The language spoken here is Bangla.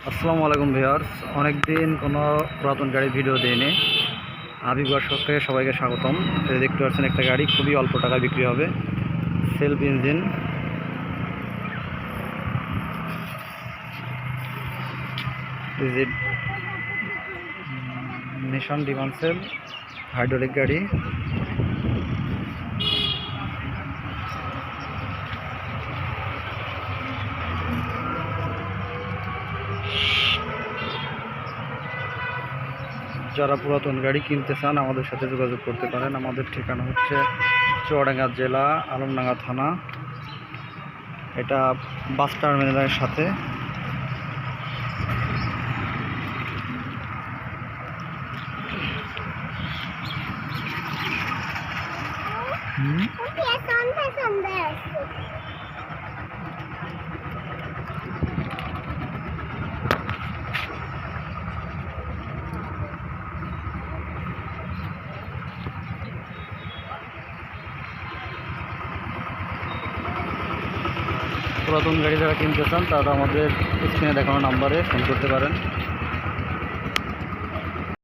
আসসালামু আলাইকুম ভিউয়ার্স। অনেকদিন কোনো পুরাতন গাড়ির ভিডিও দিইনি। হাবিব ওয়ার্কশপ থেকে সবাইকে স্বাগতম। দেখতে পাচ্ছেন একটা গাড়ি খুবই অল্প টাকায় বিক্রি হবে, সেলফ ইঞ্জিন। নিশান ডিমান্সেল হাইড্রোলিক গাড়ি। যারা পুরাতন গাড়ি কিনতে চান আমাদের সাথে যোগাযোগ করতে পারেন। আমাদের ঠিকানা হচ্ছে চুয়াডাঙ্গা জেলা, আলমডাঙ্গা থানা। এটা বাস টার্মিনালের সাথে। পুরাতন গাড়ি যারা কিনতে চান তারা আমাদের স্ক্রিনে দেখানো নাম্বারে ফোন করতে পারেন।